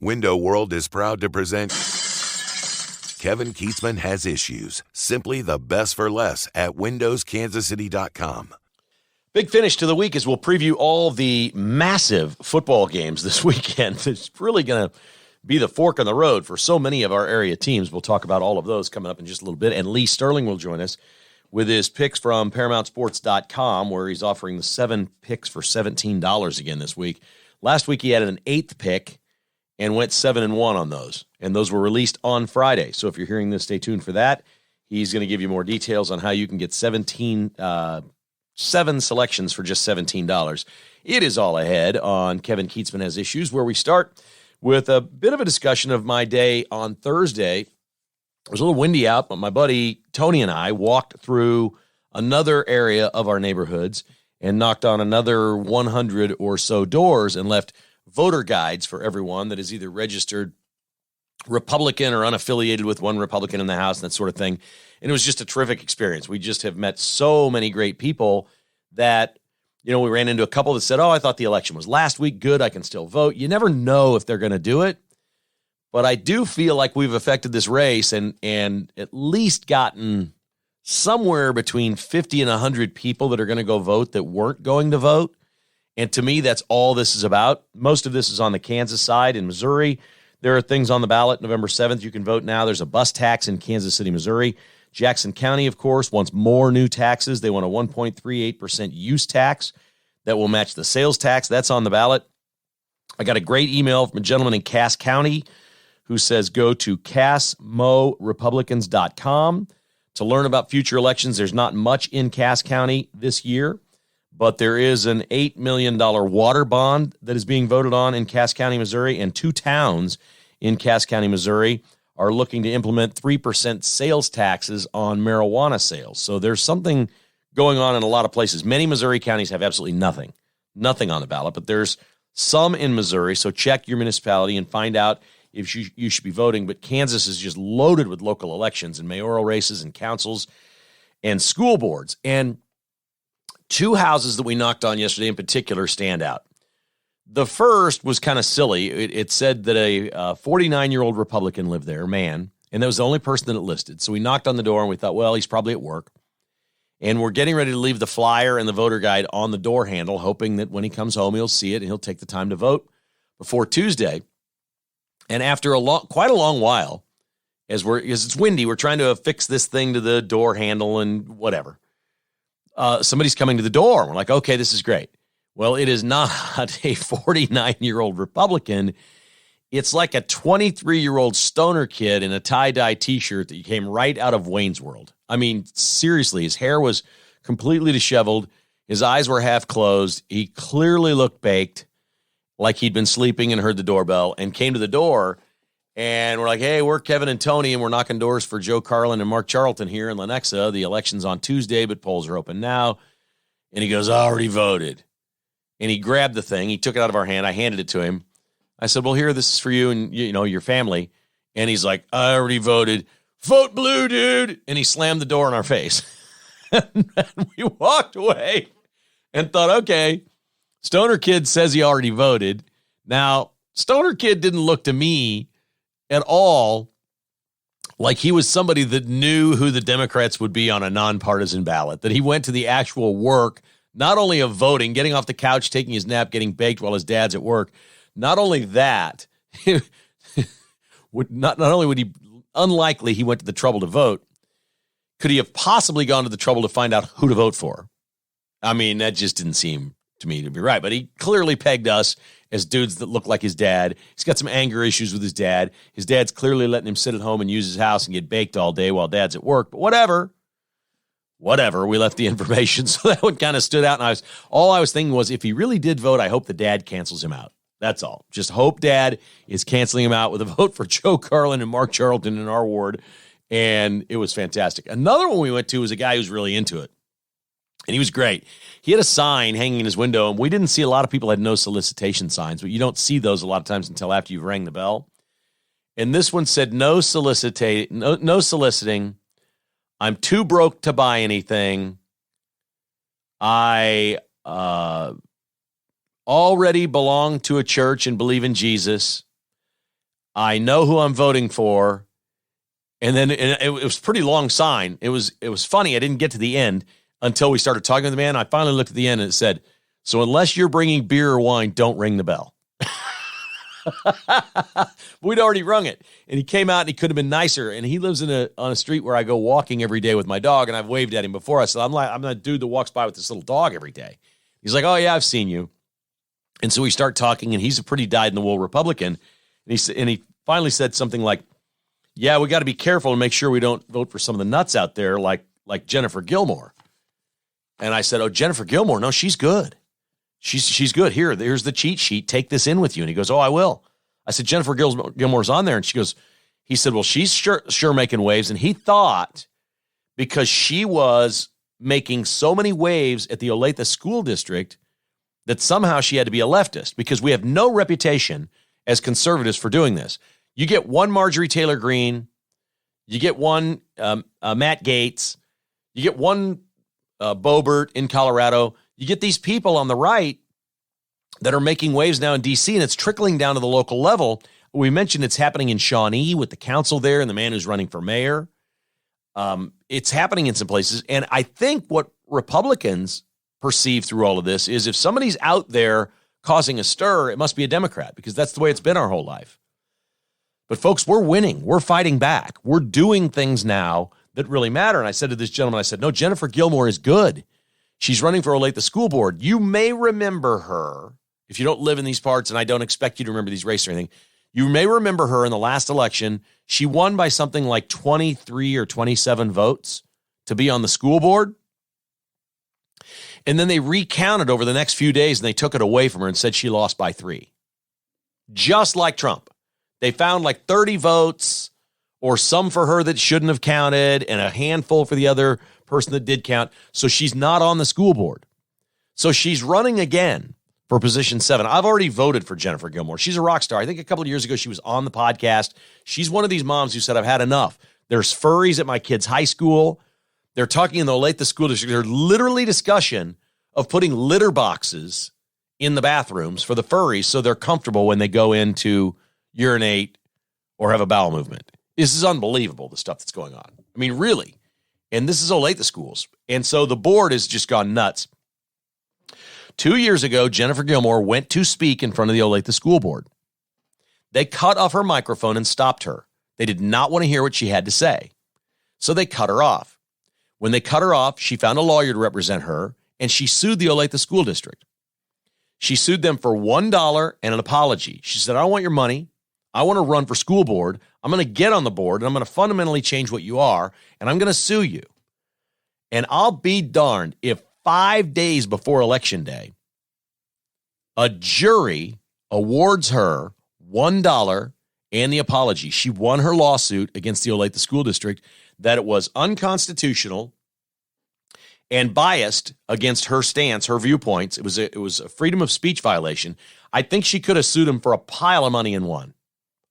Window World is proud to present Kevin Keatsman Has Issues. Simply the best for less at windowskansascity.com. Big finish to the week as we'll preview all the massive football games this weekend. It's really going to be the fork in the road for so many of our area teams. We'll talk about all of those coming up in just a little bit. And Lee Sterling will join us with his picks from ParamountSports.com, where he's offering the 7 picks for $17 again this week. Last week he had an 8th pick and went 7-1 on those. And those were released on Friday. So if you're hearing this, stay tuned for that. He's going to give you more details on how you can get 7 selections for just $17. It is all ahead on Kevin Keatsman Has Issues, where we start with a bit of a discussion of my day on Thursday. It was a little windy out, but my buddy Tony and I walked through another area of our neighborhoods and knocked on another 100 or so doors and left voter guides for everyone that is either registered Republican or unaffiliated with one Republican in the House and that sort of thing. And it was just a terrific experience. We just have met so many great people that, we ran into a couple that said, I thought the election was last week. Good, I can still vote. You never know if they're going to do it. But I do feel like we've affected this race and at least gotten somewhere between 50 and 100 people that are going to go vote that weren't going to vote. And to me, that's all this is about. Most of this is on the Kansas side. In Missouri, there are things on the ballot. November 7th, you can vote now. There's a bus tax in Kansas City, Missouri. Jackson County, of course, wants more new taxes. They want a 1.38% use tax that will match the sales tax. That's on the ballot. I got a great email from a gentleman in Cass County who says go to CassMoRepublicans.com to learn about future elections. There's not much in Cass County this year, but there is an $8 million water bond that is being voted on in Cass County, Missouri, and 2 towns in Cass County, Missouri are looking to implement 3% sales taxes on marijuana sales. So there's something going on in a lot of places. Many Missouri counties have absolutely nothing on the ballot, but there's some in Missouri. So check your municipality and find out if you should be voting. But Kansas is just loaded with local elections and mayoral races and councils and school boards. And 2 houses that we knocked on yesterday in particular stand out. The first was kind of silly. It said that a 49-year-old Republican lived there, man, and that was the only person that it listed. So we knocked on the door, and we thought, well, he's probably at work. And we're getting ready to leave the flyer and the voter guide on the door handle, hoping that when he comes home, he'll see it and he'll take the time to vote before Tuesday. And after quite a long while, as it's windy, we're trying to affix this thing to the door handle and whatever. Somebody's coming to the door. We're like, okay, this is great. Well, it is not a 49-year-old Republican. It's like a 23-year-old stoner kid in a tie-dye T-shirt that came right out of Wayne's World. I mean, seriously, his hair was completely disheveled. His eyes were half closed. He clearly looked baked, like he'd been sleeping and heard the doorbell and came to the door. And we're like, hey, we're Kevin and Tony, and we're knocking doors for Joe Carlin and Mark Charlton here in Lenexa. The election's on Tuesday, but polls are open now. And he goes, I already voted. And he grabbed the thing. He took it out of our hand. I handed it to him. I said, well, here, this is for you and, your family. And he's like, I already voted. Vote blue, dude. And he slammed the door in our face. And we walked away and thought, okay, Stoner Kid says he already voted. Now, Stoner Kid didn't look to me at all like he was somebody that knew who the Democrats would be on a nonpartisan ballot, that he went to the actual work, not only of voting, getting off the couch, taking his nap, getting baked while his dad's at work. Not only that, not only would he, unlikely he went to the trouble to vote, could he have possibly gone to the trouble to find out who to vote for? I mean, that just didn't seem to me to be right. But he clearly pegged us as dudes that look like his dad. He's got some anger issues with his dad. His dad's clearly letting him sit at home and use his house and get baked all day while dad's at work. But whatever. We left the information. So that one kind of stood out. And all I was thinking was, if he really did vote, I hope the dad cancels him out. That's all. Just hope dad is canceling him out with a vote for Joe Carlin and Mark Charlton in our ward. And it was fantastic. Another one we went to was a guy who's really into it. And he was great. He had a sign hanging in his window, and we didn't see a lot of people had no solicitation signs, but you don't see those a lot of times until after you've rang the bell. And this one said, no soliciting. I'm too broke to buy anything. I already belong to a church and believe in Jesus. I know who I'm voting for. And then it was a pretty long sign. It was funny. I didn't get to the end until we started talking to the man. I finally looked at the end and it said, so unless you're bringing beer or wine, don't ring the bell. We'd already rung it. And he came out and he could have been nicer. And he lives on a street where I go walking every day with my dog. And I've waved at him before. I said, I'm that dude that walks by with this little dog every day. He's like, oh, yeah, I've seen you. And so we start talking, and he's a pretty dyed-in-the-wool Republican. And he finally said something like, yeah, we got to be careful and make sure we don't vote for some of the nuts out there like Jennifer Gilmore. And I said, oh, Jennifer Gilmore, no, she's good. She's good. Here's the cheat sheet. Take this in with you. And he goes, oh, I will. I said, Jennifer Gilmore's on there. And he said, well, she's sure making waves. And he thought because she was making so many waves at the Olathe School District that somehow she had to be a leftist, because we have no reputation as conservatives for doing this. You get one Marjorie Taylor Greene, you get one Matt Gaetz, you get one Boebert in Colorado. You get these people on the right that are making waves now in D.C., and it's trickling down to the local level. We mentioned it's happening in Shawnee with the council there and the man who's running for mayor. It's happening in some places. And I think what Republicans perceive through all of this is if somebody's out there causing a stir, it must be a Democrat, because that's the way it's been our whole life. But folks, we're winning. We're fighting back. We're doing things now that really matter. And I said to this gentleman, I said, no, Jennifer Gilmore is good. She's running for Olathe School Board. You may remember her, if you don't live in these parts, and I don't expect you to remember these races or anything, you may remember her in the last election. She won by something like 23 or 27 votes to be on the school board. And then they recounted over the next few days, and they took it away from her and said she lost by 3. Just like Trump. They found like 30 votes or some for her that shouldn't have counted and a handful for the other person that did count. So she's not on the school board. So she's running again for position 7. I've already voted for Jennifer Gilmore. She's a rock star. I think a couple of years ago she was on the podcast. She's one of these moms who said, I've had enough. There's furries at my kid's high school. They're talking in the Olathe School District. There's literally discussion of putting litter boxes in the bathrooms for the furries so they're comfortable when they go in to urinate or have a bowel movement. This is unbelievable, the stuff that's going on. I mean, really. And this is Olathe schools. And so the board has just gone nuts. 2 years ago, Jennifer Gilmore went to speak in front of the Olathe School Board. They cut off her microphone and stopped her. They did not want to hear what she had to say. So they cut her off. When they cut her off, she found a lawyer to represent her, and she sued the Olathe School District. She sued them for $1 and an apology. She said, I don't want your money. I want to run for school board. I'm going to get on the board, and I'm going to fundamentally change what you are, and I'm going to sue you. And I'll be darned if 5 days before Election Day, a jury awards her $1 and the apology. She won her lawsuit against the Olathe School District that it was unconstitutional and biased against her stance, her viewpoints. It was a freedom of speech violation. I think she could have sued him for a pile of money and won.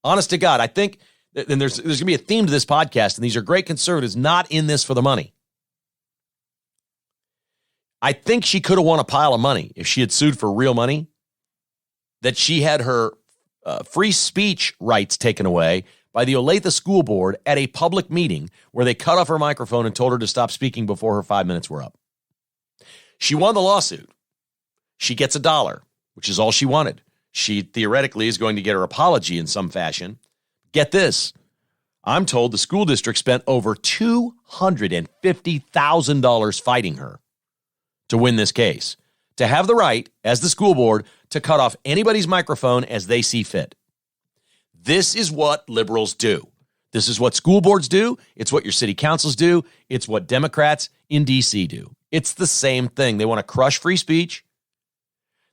Honest to God, I think, and there's going to be a theme to this podcast, and these are great conservatives not in this for the money. I think she could have won a pile of money if she had sued for real money, that she had her free speech rights taken away by the Olathe School Board at a public meeting where they cut off her microphone and told her to stop speaking before her 5 minutes were up. She won the lawsuit. She gets $1, which is all she wanted. She theoretically is going to get her apology in some fashion. Get this. I'm told the school district spent over $250,000 fighting her to win this case, to have the right, as the school board, to cut off anybody's microphone as they see fit. This is what liberals do. This is what school boards do. It's what your city councils do. It's what Democrats in D.C. do. It's the same thing. They want to crush free speech.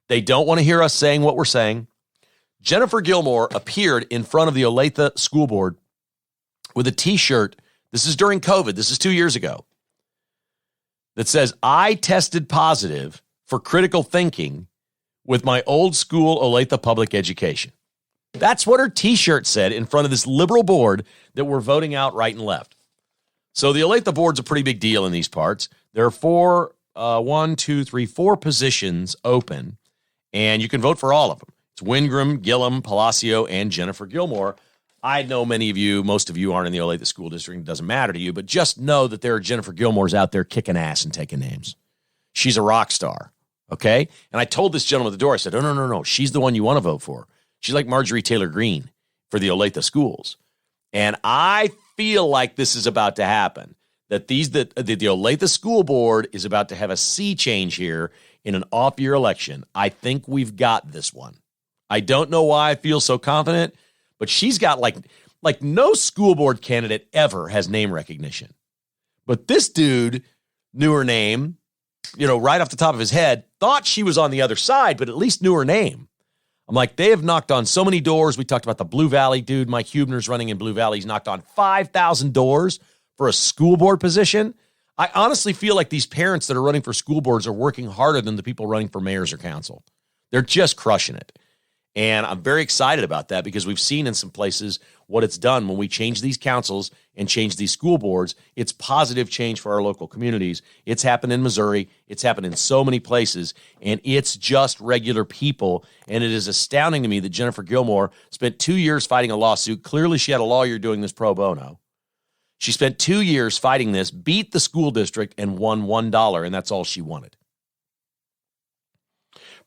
They don't want to hear us saying what we're saying. Jennifer Gilmore appeared in front of the Olathe School Board with a T-shirt. This is during COVID. This is 2 years ago. That says, I tested positive for critical thinking with my old school Olathe public education. That's what her T-shirt said in front of this liberal board that we're voting out right and left. So the Olathe board's a pretty big deal in these parts. There are 4 positions open, and you can vote for all of them. It's Wingram, Gillum, Palacio, and Jennifer Gilmore. I know most of you aren't in the Olathe School District. It doesn't matter to you, but just know that there are Jennifer Gilmores out there kicking ass and taking names. She's a rock star, okay? And I told this gentleman at the door, I said, oh, no. She's the one you want to vote for. She's like Marjorie Taylor Greene for the Olathe schools. And I feel like this is about to happen, that the Olathe School Board is about to have a sea change here in an off-year election. I think we've got this one. I don't know why I feel so confident, but she's got like no school board candidate ever has name recognition. But this dude knew her name, right off the top of his head, thought she was on the other side, but at least knew her name. I'm like, they have knocked on so many doors. We talked about the Blue Valley dude. Mike Huebner's running in Blue Valley. He's knocked on 5,000 doors for a school board position. I honestly feel like these parents that are running for school boards are working harder than the people running for mayors or council. They're just crushing it. And I'm very excited about that because we've seen in some places what it's done when we change these councils and change these school boards. It's positive change for our local communities. It's happened in Missouri. It's happened in so many places. And it's just regular people. And it is astounding to me that Jennifer Gilmore spent 2 years fighting a lawsuit. Clearly, she had a lawyer doing this pro bono. She spent 2 years fighting this, beat the school district, and won $1, and that's all she wanted.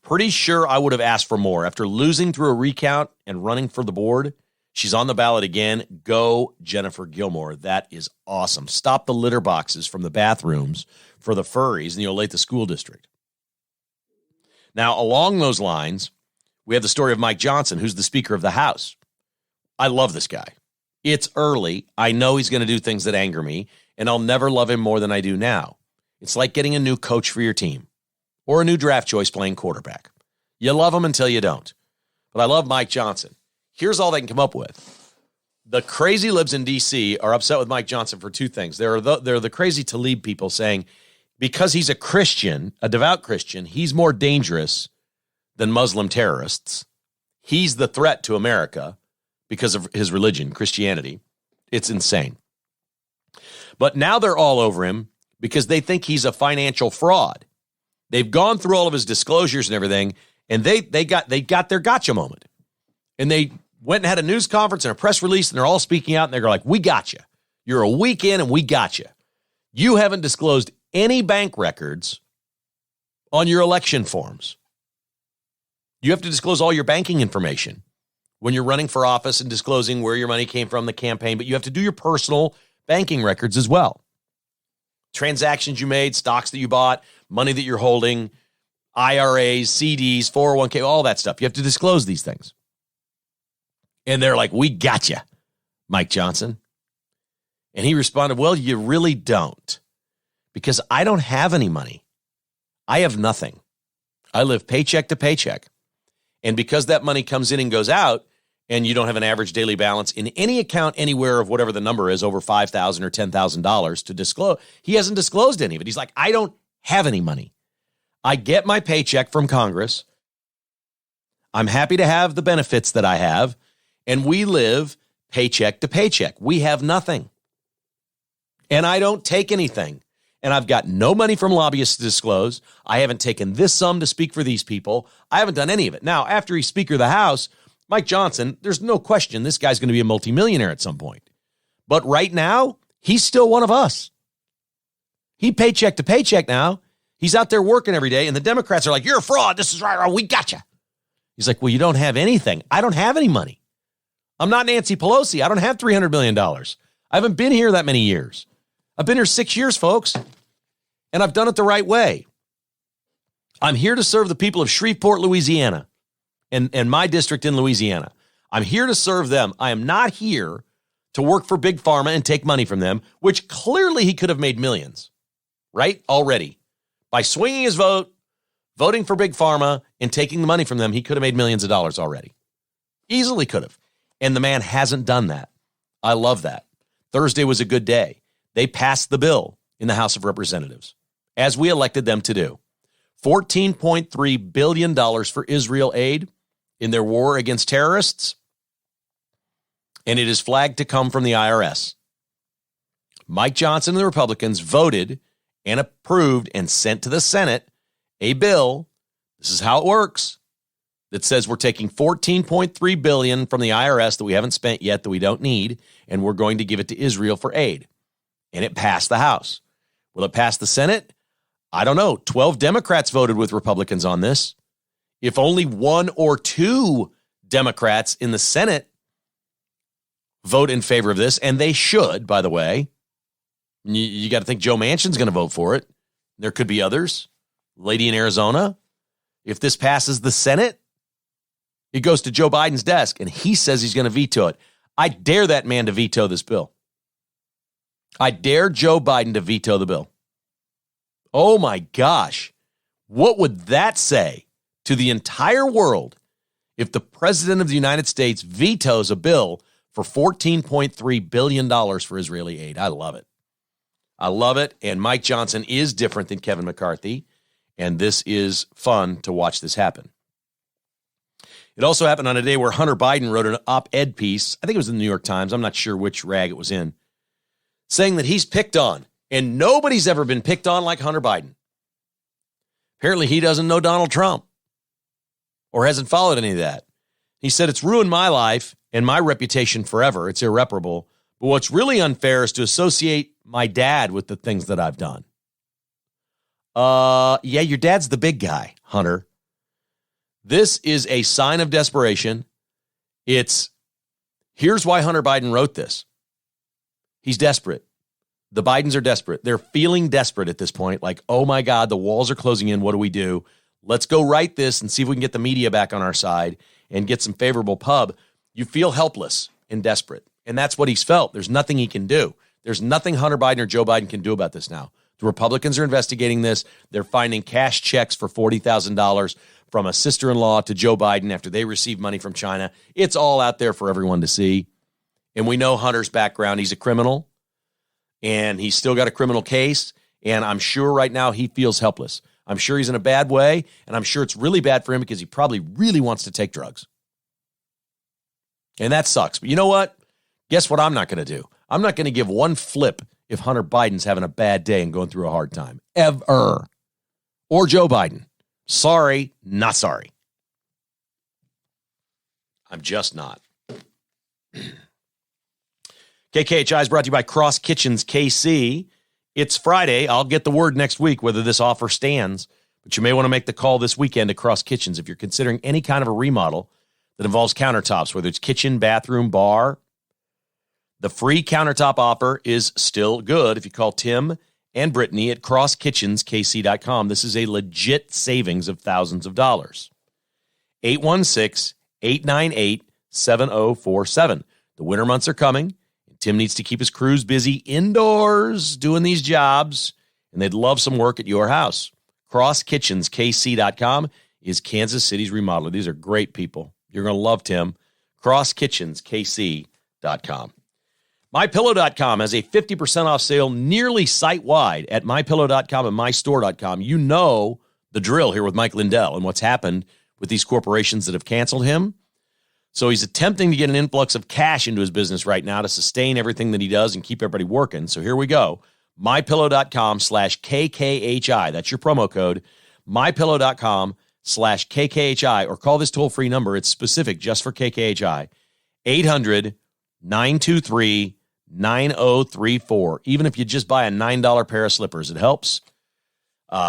Pretty sure I would have asked for more. After losing through a recount and running for the board, she's on the ballot again. Go Jennifer Gilmore. That is awesome. Stop the litter boxes from the bathrooms for the furries in the Olathe School District. Now, along those lines, we have the story of Mike Johnson, who's the Speaker of the House. I love this guy. It's early. I know he's going to do things that anger me, and I'll never love him more than I do now. It's like getting a new coach for your team or a new draft choice playing quarterback. You love him until you don't. But I love Mike Johnson. Here's all they can come up with. The crazy libs in D.C. are upset with Mike Johnson for two things. They're the crazy Talib people saying because he's a Christian, a devout Christian, he's more dangerous than Muslim terrorists. He's the threat to America because of his religion, Christianity. It's insane. But now they're all over him because they think he's a financial fraud. They've gone through all of his disclosures and everything, and they got their gotcha moment. And they went and had a news conference and a press release, and they're all speaking out, and they're like, we got you. You're a week in, and we got you. You haven't disclosed any bank records on your election forms. You have to disclose all your banking information when you're running for office and disclosing where your money came from, the campaign, but you have to do your personal banking records as well. Transactions you made, stocks that you bought, money that you're holding, IRAs, CDs, 401k, all that stuff. You have to disclose these things. And they're like, we got you, Mike Johnson. And he responded, well, you really don't, because I don't have any money. I have nothing. I live paycheck to paycheck. And because that money comes in and goes out, and you don't have an average daily balance in any account anywhere of whatever the number is, over $5,000 or $10,000 to disclose. He hasn't disclosed any of it. He's like, I don't have any money. I get my paycheck from Congress. I'm happy to have the benefits that I have, and we live paycheck to paycheck. We have nothing. And I don't take anything. And I've got no money from lobbyists to disclose. I haven't taken this sum to speak for these people. I haven't done any of it. Now, after he's Speaker of the House, Mike Johnson, there's no question this guy's going to be a multimillionaire at some point. But right now, he's still one of us. He paycheck to paycheck now. He's out there working every day, and the Democrats are like, you're a fraud. This is right. We got you. He's like, well, you don't have anything. I don't have any money. I'm not Nancy Pelosi. I don't have $300 million. I haven't been here that many years. I've been here 6 years, folks, and I've done it the right way. I'm here to serve the people of Shreveport, Louisiana, and my district in Louisiana. I'm here to serve them. I am not here to work for Big Pharma and take money from them, which clearly he could have made millions, right? Already. By swinging his vote, voting for Big Pharma, and taking the money from them, he could have made millions of dollars already. Easily could have. And the man hasn't done that. I love that. Thursday was a good day. They passed the bill in the House of Representatives, as we elected them to do. $14.3 billion for Israel aid in their war against terrorists, and it is flagged to come from the IRS. Mike Johnson and the Republicans voted and approved and sent to the Senate a bill. This is how it works. that says we're taking $14.3 billion from the IRS that we haven't spent yet, that we don't need, and we're going to give it to Israel for aid. And it passed the House. Will it pass the Senate? I don't know. 12 Democrats voted with Republicans on this. If only one or two Democrats in the Senate vote in favor of this, and they should, by the way, you got to think Joe Manchin's going to vote for it. There could be others. Lady in Arizona. If this passes the Senate, it goes to Joe Biden's desk, and he says he's going to veto it. I dare that man to veto this bill. I dare Joe Biden to veto the bill. Oh, my gosh. What would that say to the entire world if the president of the United States vetoes a bill for $14.3 billion for Israeli aid? I love it. I love it, and Mike Johnson is different than Kevin McCarthy, and this is fun to watch this happen. It also happened on a day where Hunter Biden wrote an op-ed piece, I think it was in the New York Times, I'm not sure which rag it was in, saying that he's picked on, and nobody's ever been picked on like Hunter Biden. Apparently he doesn't know Donald Trump or hasn't followed any of that. He said, it's ruined my life and my reputation forever. It's irreparable. But what's really unfair is to associate my dad with the things that I've done. Yeah, your dad's the big guy, Hunter. This is a sign of desperation. Here's why Hunter Biden wrote this. He's desperate. The Bidens are desperate. They're feeling desperate at this point. Like, oh my God, the walls are closing in. What do we do? Let's go write this and see if we can get the media back on our side and get some favorable pub. You feel helpless and desperate. And that's what he's felt. There's nothing he can do. There's nothing Hunter Biden or Joe Biden can do about this now. The Republicans are investigating this. They're finding cash checks for $40,000 from a sister-in-law to Joe Biden after they received money from China. It's all out there for everyone to see. And we know Hunter's background. He's a criminal, and he's still got a criminal case. And I'm sure right now he feels helpless. I'm sure he's in a bad way, and I'm sure it's really bad for him because he probably really wants to take drugs. And that sucks. But you know what? Guess what I'm not going to do? I'm not going to give one flip if Hunter Biden's having a bad day and going through a hard time. Ever. Or Joe Biden. Sorry, not sorry. I'm just not. KKHI is brought to you by Cross Kitchens KC. It's Friday. I'll get the word next week whether this offer stands, but you may want to make the call this weekend to Cross Kitchens if you're considering any kind of a remodel that involves countertops, whether it's kitchen, bathroom, bar. The free countertop offer is still good if you call Tim and Brittany at crosskitchenskc.com. This is a legit savings of thousands of dollars. 816-898-7047. The winter months are coming. Tim needs to keep his crews busy indoors doing these jobs, and they'd love some work at your house. CrossKitchensKC.com is Kansas City's remodeler. These are great people. You're going to love Tim. CrossKitchensKC.com. MyPillow.com has a 50% off sale nearly site-wide at MyPillow.com and MyStore.com. You know the drill here with Mike Lindell and what's happened with these corporations that have canceled him. So he's attempting to get an influx of cash into his business right now to sustain everything that he does and keep everybody working. So here we go. MyPillow.com/KKHI. That's your promo code. MyPillow.com/KKHI. Or call this toll-free number. It's specific just for KKHI. 800-923-9034. Even if you just buy a $9 pair of slippers, it helps.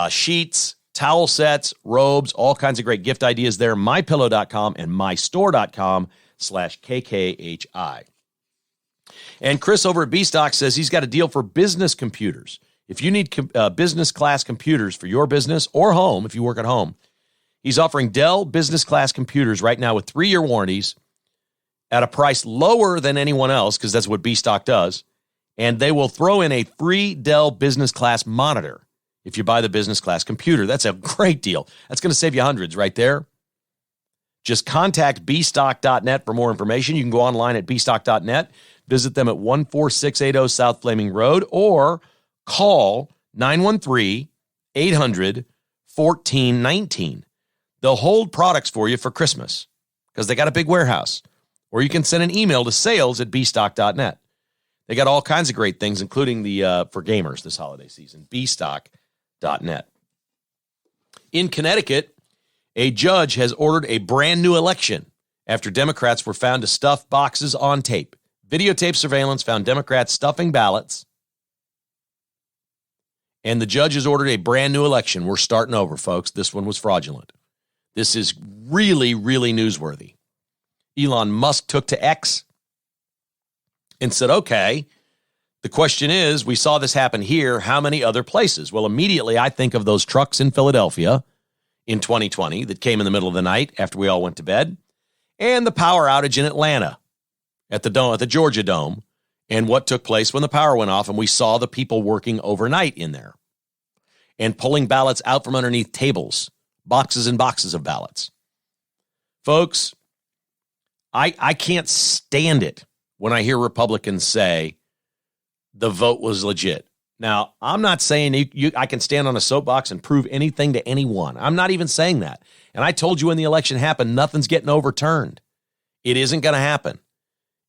Sheets, towel sets, robes, all kinds of great gift ideas there. MyPillow.com and MyStore.com/KKHI. And Chris over at B-Stock says he's got a deal for business computers. If you need business class computers for your business or home, if you work at home, he's offering Dell business class computers right now with 3-year warranties at a price lower than anyone else, because that's what B-Stock does. And they will throw in a free Dell business class monitor if you buy the business class computer. That's a great deal. That's going to save you hundreds right there. Just contact bstock.net for more information. You can go online at bstock.net, visit them at 14680 South Flaming Road, or call 913-800-1419. They'll hold products for you for Christmas because they got a big warehouse. Or you can send an email to sales@bstock.net. They got all kinds of great things, including the for gamers this holiday season. bstock.net. In Connecticut, A judge has ordered a brand new election after Democrats were found to stuff boxes on tape. Videotape surveillance found Democrats stuffing ballots. And the judge has ordered a brand new election. We're starting over, folks. This one was fraudulent. This is really, really newsworthy. Elon Musk took to X and said, okay, the question is, we saw this happen here. How many other places? Well, immediately I think of those trucks in Philadelphia in 2020 that came in the middle of the night after we all went to bed, and the power outage in Atlanta at the Georgia Dome, and what took place when the power went off, and we saw the people working overnight in there and pulling ballots out from underneath tables, boxes and boxes of ballots. Folks, I can't stand it when I hear Republicans say the vote was legit. Now, I'm not saying I can stand on a soapbox and prove anything to anyone. I'm not even saying that. And I told you when the election happened, nothing's getting overturned. It isn't going to happen.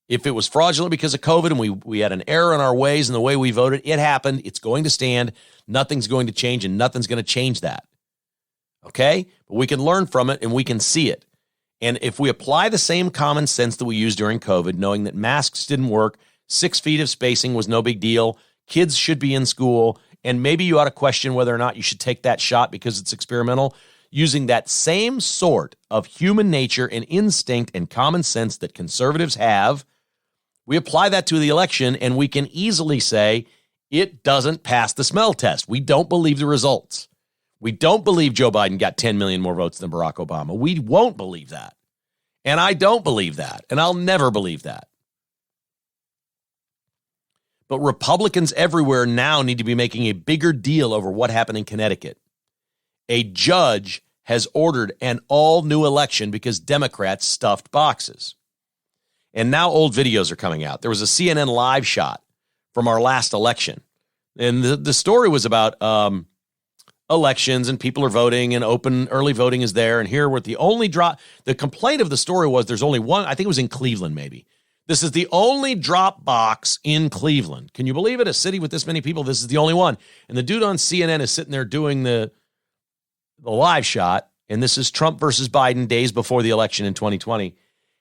If it was fraudulent because of COVID and we had an error in our ways and the way we voted, it happened. It's going to stand. Nothing's going to change, and nothing's going to change that. Okay? But we can learn from it, and we can see it. And if we apply the same common sense that we used during COVID, knowing that masks didn't work, 6 feet of spacing was no big deal, kids should be in school, and maybe you ought to question whether or not you should take that shot because it's experimental, using that same sort of human nature and instinct and common sense that conservatives have, we apply that to the election, and we can easily say it doesn't pass the smell test. We don't believe the results. We don't believe Joe Biden got 10 million more votes than Barack Obama. We won't believe that. And I don't believe that. And I'll never believe that. But Republicans everywhere now need to be making a bigger deal over what happened in Connecticut. A judge has ordered an all-new election because Democrats stuffed boxes. And now old videos are coming out. There was a CNN live shot from our last election. And the story was about elections and people are voting and open early voting is there. And here with the only drop, the complaint of the story was there's only one, I think it was in Cleveland maybe. This is the only drop box in Cleveland. Can you believe it? A city with this many people, this is the only one. And the dude on CNN is sitting there doing the live shot. And this is Trump versus Biden days before the election in 2020.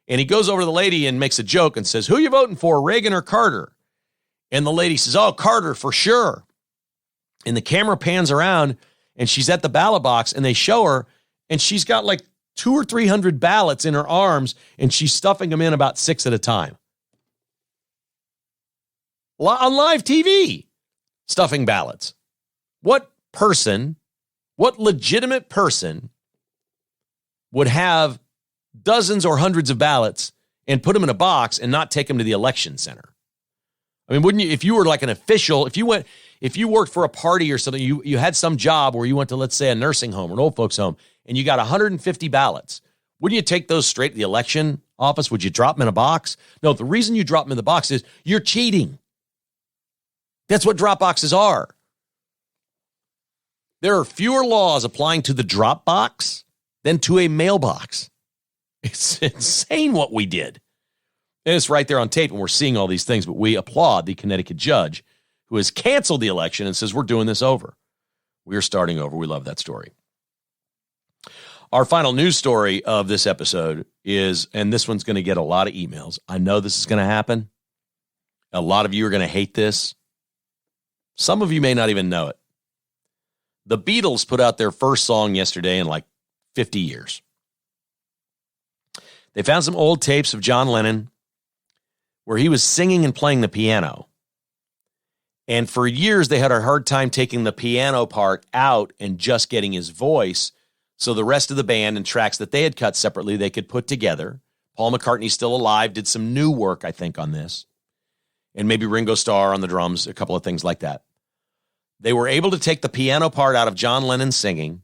And he goes over to the lady and makes a joke and says, who are you voting for, Reagan or Carter? And the lady says, oh, Carter for sure. And the camera pans around and she's at the ballot box and they show her and she's got like 200 or 300 ballots in her arms and she's stuffing them in about 6 at a time. On live TV, stuffing ballots. What legitimate person would have dozens or hundreds of ballots and put them in a box and not take them to the election center? I mean, wouldn't you, if you were like an official, if you worked for a party or something, you had some job where you went to, let's say, a nursing home or an old folks home, and you got 150 ballots, wouldn't you take those straight to the election office? Would you drop them in a box? No, the reason you drop them in the box is you're cheating. That's what drop boxes are. There are fewer laws applying to the drop box than to a mailbox. It's insane what we did. And it's right there on tape, and we're seeing all these things, but we applaud the Connecticut judge who has canceled the election and says, we're doing this over. We're starting over. We love that story. Our final news story of this episode is, and this one's going to get a lot of emails. I know this is going to happen. A lot of you are going to hate this. Some of you may not even know it. The Beatles put out their first song yesterday in like 50 years. They found some old tapes of John Lennon where he was singing and playing the piano. And for years, they had a hard time taking the piano part out and just getting his voice. So the rest of the band and tracks that they had cut separately, they could put together. Paul McCartney's still alive, did some new work, I think, on this. And maybe Ringo Starr on the drums, a couple of things like that. They were able to take the piano part out of John Lennon singing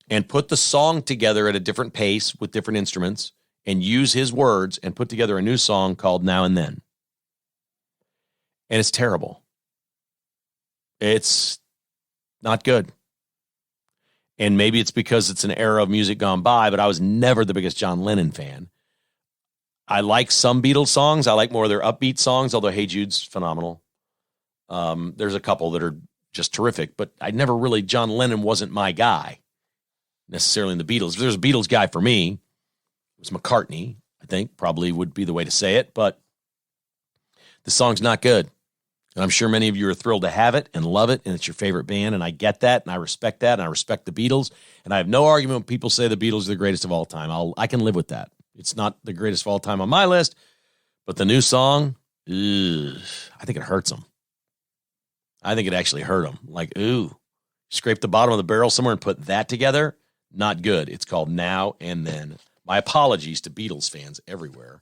and put the song together at a different pace with different instruments and use his words and put together a new song called Now and Then. And it's terrible. It's not good. And maybe it's because it's an era of music gone by, but I was never the biggest John Lennon fan. I like some Beatles songs. I like more of their upbeat songs, although Hey Jude's phenomenal. There's a couple that are just terrific, but I never really, John Lennon wasn't my guy. necessarily in the Beatles. If there's a Beatles guy for me, it was McCartney, I think, probably would be the way to say it. But the song's not good. And I'm sure many of you are thrilled to have it and love it, and it's your favorite band, and I get that, and I respect that, and I respect the Beatles. And I have no argument when people say the Beatles are the greatest of all time. I can live with that. It's not the greatest of all time on my list, but the new song, I think it hurts them. I think it actually hurt them. Like, scrape the bottom of the barrel somewhere and put that together. Not good. It's called Now and Then. My apologies to Beatles fans everywhere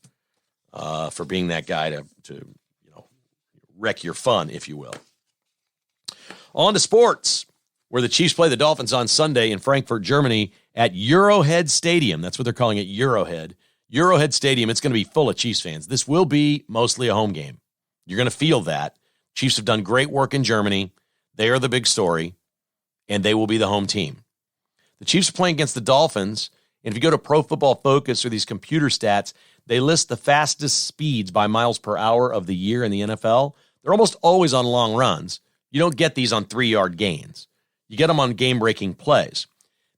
for being that guy to wreck your fun, if you will. On to sports, where the Chiefs play the Dolphins on Sunday in Frankfurt, Germany at Eurohead Stadium. That's what they're calling it, Eurohead. Eurohead Stadium, it's going to be full of Chiefs fans. This will be mostly a home game. You're going to feel that. Chiefs have done great work in Germany. They are the big story, and they will be the home team. The Chiefs are playing against the Dolphins, and if you go to Pro Football Focus or these computer stats, they list the fastest speeds by miles per hour of the year in the NFL. They're almost always on long runs. You don't get these on 3-yard gains. You get them on game-breaking plays.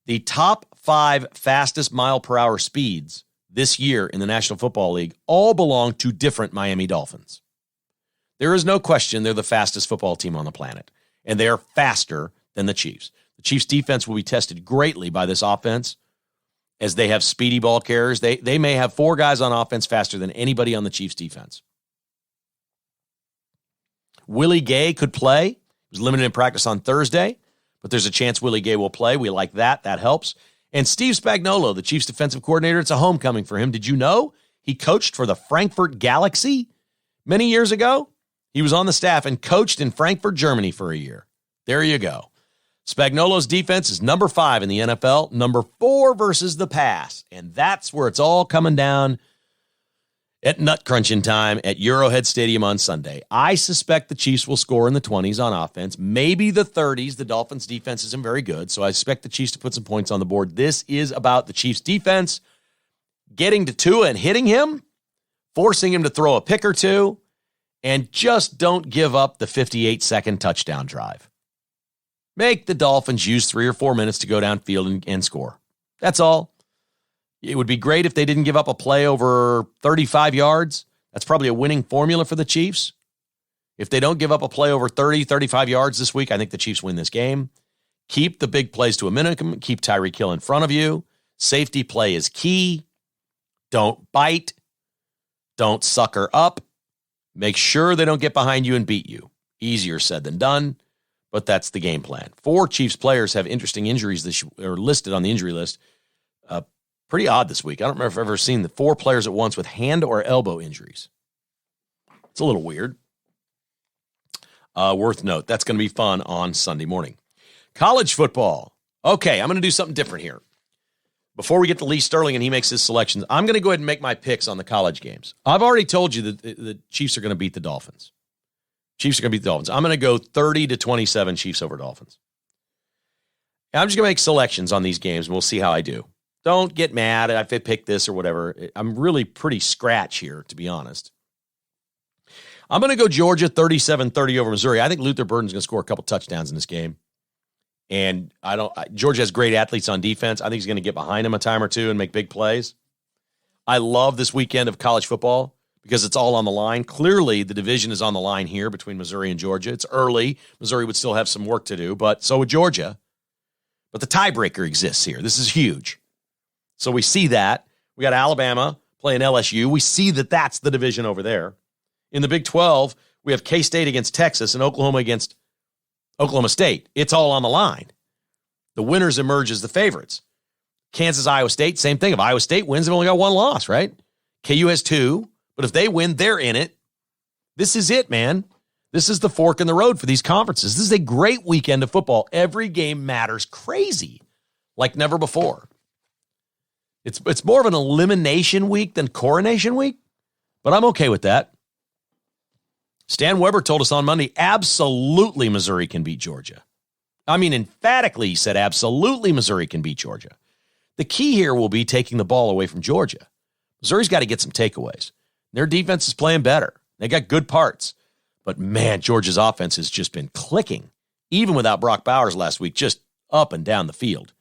The top 5 fastest mile-per-hour speeds this year in the National Football League all belong to different Miami Dolphins. There is no question they're the fastest football team on the planet, and they are faster than the Chiefs. The Chiefs' defense will be tested greatly by this offense as they have speedy ball carriers. They may have 4 guys on offense faster than anybody on the Chiefs' defense. Willie Gay could play. He was limited in practice on Thursday, but there's a chance Willie Gay will play. We like that. That helps. And Steve Spagnuolo, the Chiefs defensive coordinator, it's a homecoming for him. Did you know he coached for the Frankfurt Galaxy many years ago? He was on the staff and coached in Frankfurt, Germany for a year. There you go. Spagnuolo's defense is number 5 in the NFL, number 4 versus the pass. And that's where it's all coming down at nut crunching time at Eurohead Stadium on Sunday. I suspect the Chiefs will score in the 20s on offense, maybe the 30s. The Dolphins' defense isn't very good, so I expect the Chiefs to put some points on the board. This is about the Chiefs' defense getting to Tua and hitting him, forcing him to throw a pick or two, and just don't give up the 58-second touchdown drive. Make the Dolphins use 3 or 4 minutes to go downfield and score. That's all. It would be great if they didn't give up a play over 35 yards. That's probably a winning formula for the Chiefs. If they don't give up a play over 30, 35 yards this week, I think the Chiefs win this game. Keep the big plays to a minimum. Keep Tyreek Hill in front of you. Safety play is key. Don't bite. Don't sucker up. Make sure they don't get behind you and beat you. Easier said than done, but that's the game plan. 4 Chiefs players have interesting injuries are listed on the injury list. Pretty odd this week. I don't remember if I've ever seen the 4 players at once with hand or elbow injuries. It's a little weird. Worth note. That's going to be fun on Sunday morning. College football. Okay, I'm going to do something different here. Before we get to Lee Sterling and he makes his selections, I'm going to go ahead and make my picks on the college games. I've already told you that the Chiefs are going to beat the Dolphins. Chiefs are going to beat the Dolphins. I'm going to go 30-27 Chiefs over Dolphins. I'm just going to make selections on these games, and we'll see how I do. Don't get mad if I pick this or whatever. I'm really pretty scratch here, to be honest. I'm going to go Georgia 37-30 over Missouri. I think Luther Burden's going to score a couple touchdowns in this game. And Georgia has great athletes on defense. I think he's going to get behind him a time or two and make big plays. I love this weekend of college football because it's all on the line. Clearly, the division is on the line here between Missouri and Georgia. It's early. Missouri would still have some work to do, but so would Georgia. But the tiebreaker exists here. This is huge. So we see that. We got Alabama playing LSU. We see that that's the division over there. In the Big 12, we have K-State against Texas and Oklahoma against Oklahoma State. It's all on the line. The winners emerge as the favorites. Kansas, Iowa State, same thing. If Iowa State wins, they've only got 1 loss, right? KU has 2, but if they win, they're in it. This is it, man. This is the fork in the road for these conferences. This is a great weekend of football. Every game matters crazy, like never before. It's more of an elimination week than coronation week, but I'm okay with that. Stan Weber told us on Monday, absolutely Missouri can beat Georgia. I mean, emphatically, he said absolutely Missouri can beat Georgia. The key here will be taking the ball away from Georgia. Missouri's got to get some takeaways. Their defense is playing better. They got good parts. But, man, Georgia's offense has just been clicking, even without Brock Bowers last week, just up and down the field.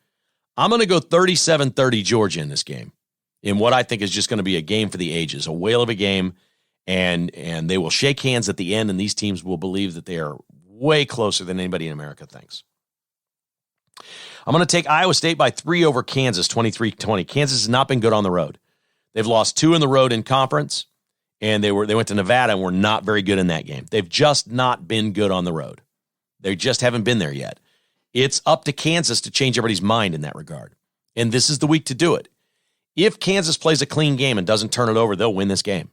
I'm going to go 37-30 Georgia in this game, in what I think is just going to be a game for the ages, a whale of a game, and they will shake hands at the end, and these teams will believe that they are way closer than anybody in America thinks. I'm going to take Iowa State by 3 over Kansas, 23-20. Kansas has not been good on the road. They've lost 2 in the road in conference, and they went to Nevada and were not very good in that game. They've just not been good on the road. They just haven't been there yet. It's up to Kansas to change everybody's mind in that regard. And this is the week to do it. If Kansas plays a clean game and doesn't turn it over, they'll win this game.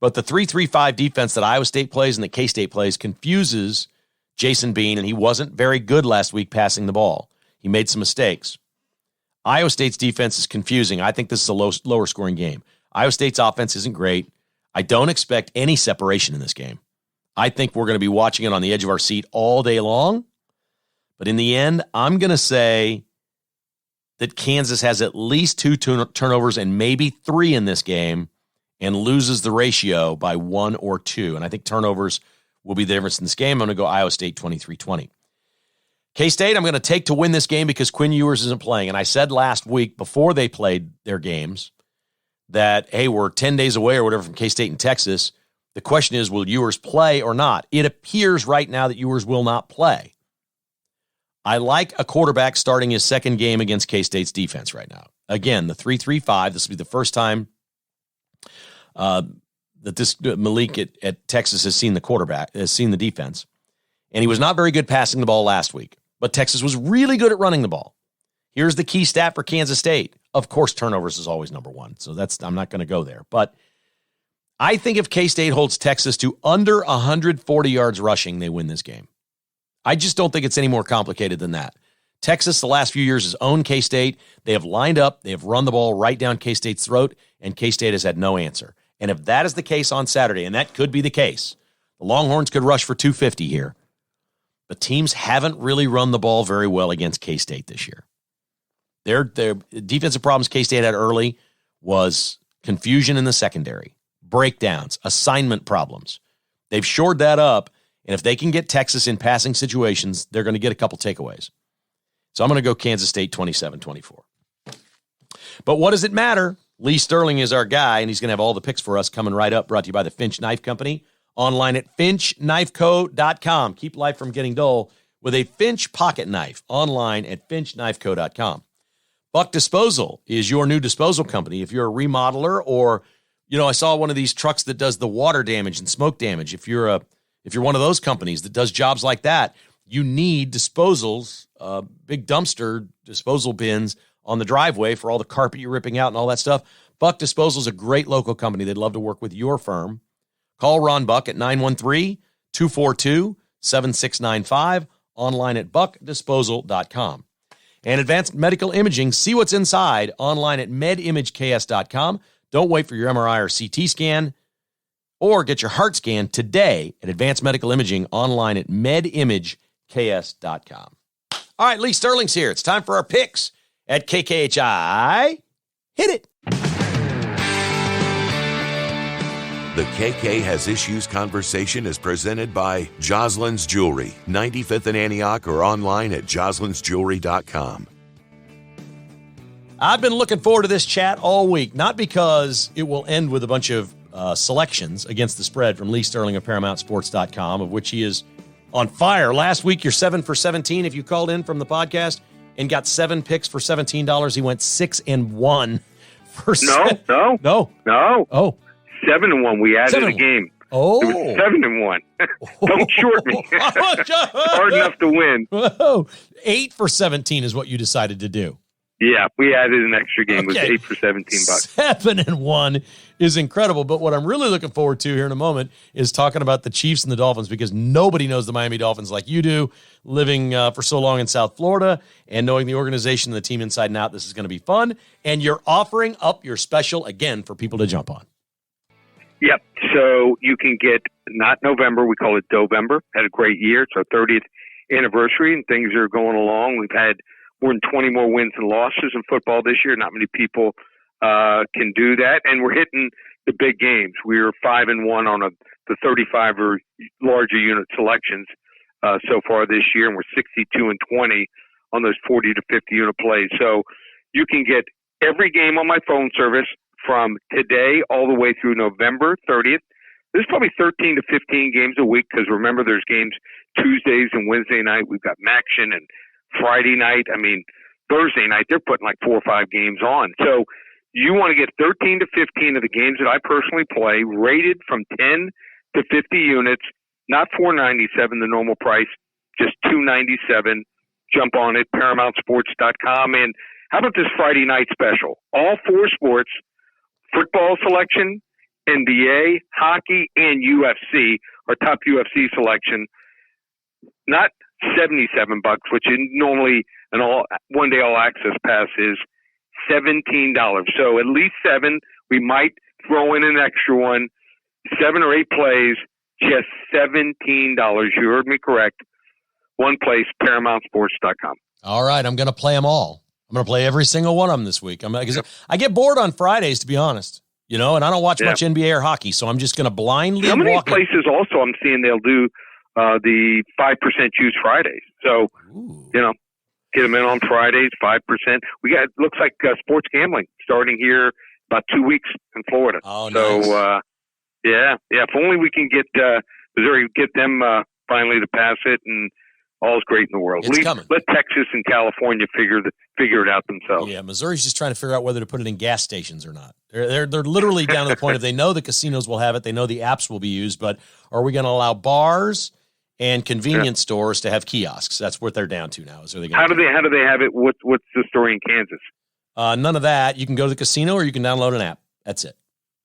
But the 3-3-5 defense that Iowa State plays and that K-State plays confuses Jason Bean, and he wasn't very good last week passing the ball. He made some mistakes. Iowa State's defense is confusing. I think this is a lower scoring game. Iowa State's offense isn't great. I don't expect any separation in this game. I think we're going to be watching it on the edge of our seat all day long. But in the end, I'm going to say that Kansas has at least 2 turnovers and maybe 3 in this game and loses the ratio by 1 or 2. And I think turnovers will be the difference in this game. I'm going to go Iowa State 23-20. K-State, I'm going to take to win this game because Quinn Ewers isn't playing. And I said last week before they played their games that, hey, we're 10 days away or whatever from K-State and Texas. The question is, will Ewers play or not? It appears right now that Ewers will not play. I like a quarterback starting his second game against K-State's defense right now. Again, the 3-3-5. This will be the first time that this Malik at Texas has seen the defense. And he was not very good passing the ball last week. But Texas was really good at running the ball. Here's the key stat for Kansas State. Of course, turnovers is always number one. So I'm not going to go there. But I think if K-State holds Texas to under 140 yards rushing, they win this game. I just don't think it's any more complicated than that. Texas, the last few years, has owned K-State. They have lined up. They have run the ball right down K-State's throat, and K-State has had no answer. And if that is the case on Saturday, and that could be the case, the Longhorns could rush for 250 here. The teams haven't really run the ball very well against K-State this year. Their defensive problems K-State had early was confusion in the secondary, breakdowns, assignment problems. They've shored that up. And if they can get Texas in passing situations, they're going to get a couple takeaways. So I'm going to go Kansas State 27-24. But what does it matter? Lee Sterling is our guy, and he's going to have all the picks for us coming right up, brought to you by the Finch Knife Company, online at finchknifeco.com. Keep life from getting dull with a Finch pocket knife, online at finchknifeco.com. Buck Disposal is your new disposal company. If you're a remodeler or, I saw one of these trucks that does the water damage and smoke damage. If you're one of those companies that does jobs like that, you need disposals, big dumpster disposal bins on the driveway for all the carpet you're ripping out and all that stuff. Buck Disposal is a great local company. They'd love to work with your firm. Call Ron Buck at 913-242-7695, online at buckdisposal.com. And Advanced Medical Imaging, see what's inside, online at medimageks.com. Don't wait for your MRI or CT scan. Or get your heart scan today at Advanced Medical Imaging, online at medimageks.com. All right, Lee Sterling's here. It's time for our picks at KKHI. Hit it. The KK Has Issues conversation is presented by Jocelyn's Jewelry, 95th and Antioch, or online at jocelynsjewelry.com. I've been looking forward to this chat all week, not because it will end with a bunch of selections against the spread from Lee Sterling of ParamountSports.com, of which he is on fire. Last week, you're 7 for 17 if you called in from the podcast and got 7 picks for $17. He went 6-1 for No. Oh. 7-1. We added a game. Oh. It was 7-1. Don't short me. Hard enough to win. Whoa. 8 for 17 is what you decided to do. Yeah, we added an extra game. Okay. It was 8 for $17. 7-1 is incredible. But what I'm really looking forward to here in a moment is talking about the Chiefs and the Dolphins, because nobody knows the Miami Dolphins like you do, living for so long in South Florida and knowing the organization and the team inside and out. This is going to be fun. And you're offering up your special again for people to jump on. Yep. So you can get, not November, we call it Dovember. Had a great year. It's our 30th anniversary and things are going along. We've had more than 20 more wins and losses in football this year. Not many people can do that. And we're hitting the big games. We are 5-1 on the 35 or larger unit selections so far this year. And we're 62-20 on those 40 to 50 unit plays. So you can get every game on my phone service from today all the way through November 30th. There's probably 13 to 15 games a week because remember, there's games Tuesdays and Wednesday night. We've got Maction, and Friday night. I mean, Thursday night, they're putting like 4 or 5 games on. So you want to get 13 to 15 of the games that I personally play rated from 10 to 50 units, not $4.97, the normal price, just $2.97. Jump on it, ParamountSports.com. And how about this Friday night special? All 4 sports, football selection, NBA, hockey, and UFC, our top UFC selection, not $77, which is normally an one day all access pass is $17. So at least 7. We might throw in an extra one. 7 or 8 plays, just $17. You heard me correct. One place, ParamountSports.com. All right, I'm going to play them all. I'm going to play every single one of them this week. I get bored on Fridays, to be honest. And I don't watch much NBA or hockey, so I'm just going to blindly Some of these walk places also I'm seeing they'll do the 5% Juice Fridays. So, get them in on Fridays, 5%. We got, looks like sports gambling starting here about 2 weeks in Florida. Oh, so, nice. If only we can get Missouri, get them finally to pass it, and all's great in the world. It's coming. Let Texas and California figure it out themselves. Yeah, Missouri's just trying to figure out whether to put it in gas stations or not. They're literally down to the point of they know the casinos will have it, they know the apps will be used, but are we going to allow bars and convenience stores to have kiosks? That's what they're down to now. How do they have it? What's the story in Kansas? None of that. You can go to the casino or you can download an app. That's it.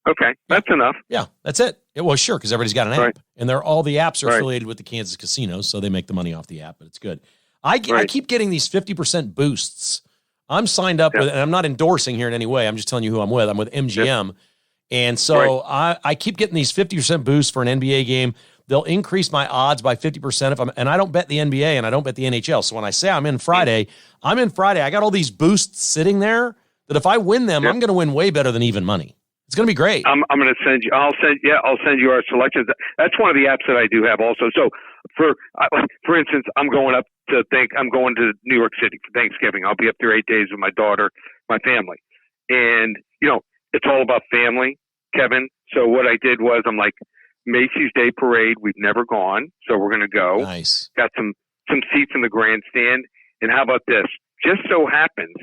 Okay, that's enough. Yeah, that's it. Well, sure, because everybody's got an app, right. and all the apps are affiliated with the Kansas casinos, so they make the money off the app. But it's good. I keep getting these 50% boosts. I'm signed up with, and I'm not endorsing here in any way. I'm just telling you who I'm with. I'm with MGM, and so I keep getting these 50% boosts for an NBA game. They'll increase my odds by 50% and I don't bet the NBA and I don't bet the NHL. So when I say I'm in Friday. I got all these boosts sitting there that if I win them, I'm going to win way better than even money. It's going to be great. I'm going to send you. I'll send you our selections. That's one of the apps that I do have also. So for instance, I'm going to New York City for Thanksgiving. I'll be up there 8 days with my daughter, my family, and it's all about family, Kevin. So what I did was I'm like, Macy's Day Parade. We've never gone, so we're going to go. Nice. Got some seats in the grandstand. And how about this? Just so happens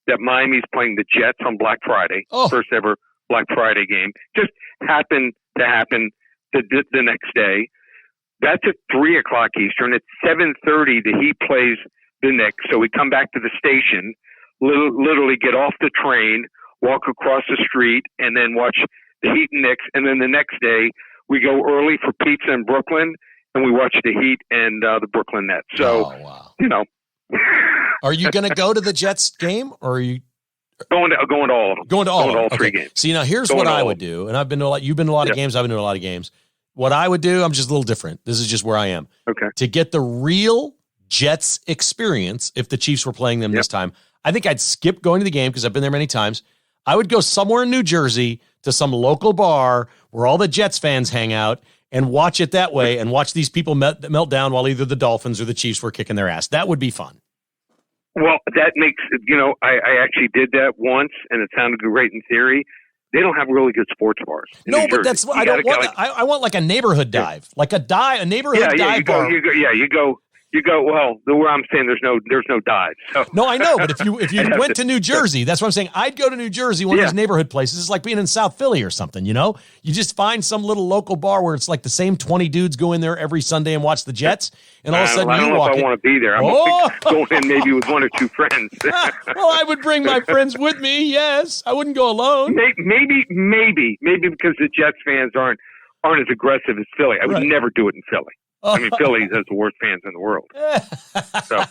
that Miami's playing the Jets on Black Friday, first ever Black Friday game. Just happened to happen the next day. That's at 3:00 Eastern. At 7:30, the Heat plays the Knicks. So we come back to the station, literally get off the train, walk across the street, and then watch the Heat and Knicks. And then the next day, we go early for pizza in Brooklyn, and we watch the Heat and the Brooklyn Nets. So, Are you going to go to the Jets game, or are you going to all of them? Going to all 3 games. See, now here's what I would do, and I've been to a lot. You've been to a lot of games. I've been to a lot of games. What I would do, I'm just a little different. This is just where I am. Okay. To get the real Jets experience, if the Chiefs were playing them this time, I think I'd skip going to the game because I've been there many times. I would go somewhere in New Jersey to some local bar where all the Jets fans hang out and watch it that way and watch these people melt down while either the Dolphins or the Chiefs were kicking their ass. That would be fun. Well, that makes, I actually did that once and it sounded great in theory. They don't have really good sports bars. No, but that's what I don't want. I want like a neighborhood dive, like a neighborhood dive bar. You go. Well, where I'm saying there's no dives. So. No, I know, but if you went to New Jersey, that's what I'm saying. I'd go to New Jersey, one of those neighborhood places. It's like being in South Philly or something. You just find some little local bar where it's like the same 20 dudes go in there every Sunday and watch the Jets, and all of a sudden I don't know if I want to be there. I'm going in maybe with 1 or 2 friends. Well, I would bring my friends with me. Yes, I wouldn't go alone. Maybe because the Jets fans aren't as aggressive as Philly. I would never do it in Philly. I mean, Philly has the worst fans in the world. So.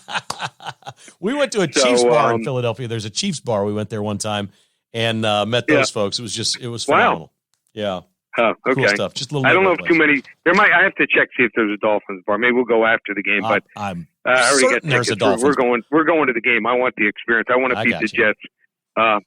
We went to a Chiefs bar in Philadelphia. There's a Chiefs bar. We went there one time and met those folks. It was phenomenal. Wow. Yeah. Okay. Cool stuff. Just a little. I don't know if too many. I have to check see if there's a Dolphins bar. Maybe we'll go after the game. But I'm I already certain got there's a tickets. Dolphins. We're going to the game. I want the experience. I want to beat the Jets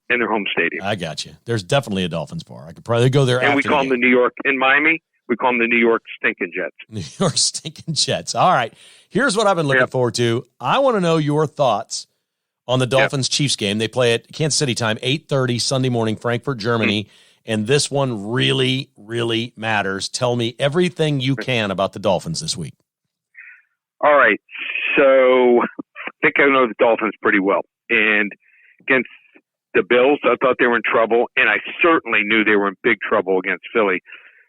in their home stadium. I got you. There's definitely a Dolphins bar. I could probably go there. And we call them the New York in Miami. We call them the New York Stinking Jets. New York Stinking Jets. All right. Here's what I've been looking forward to. I want to know your thoughts on the Dolphins-Chiefs game. They play at Kansas City time, 8:30 Sunday morning, Frankfurt, Germany. And this one really, really matters. Tell me everything you can about the Dolphins this week. All right. So I think I know the Dolphins pretty well. And against the Bills, I thought they were in trouble. And I certainly knew they were in big trouble against Philly.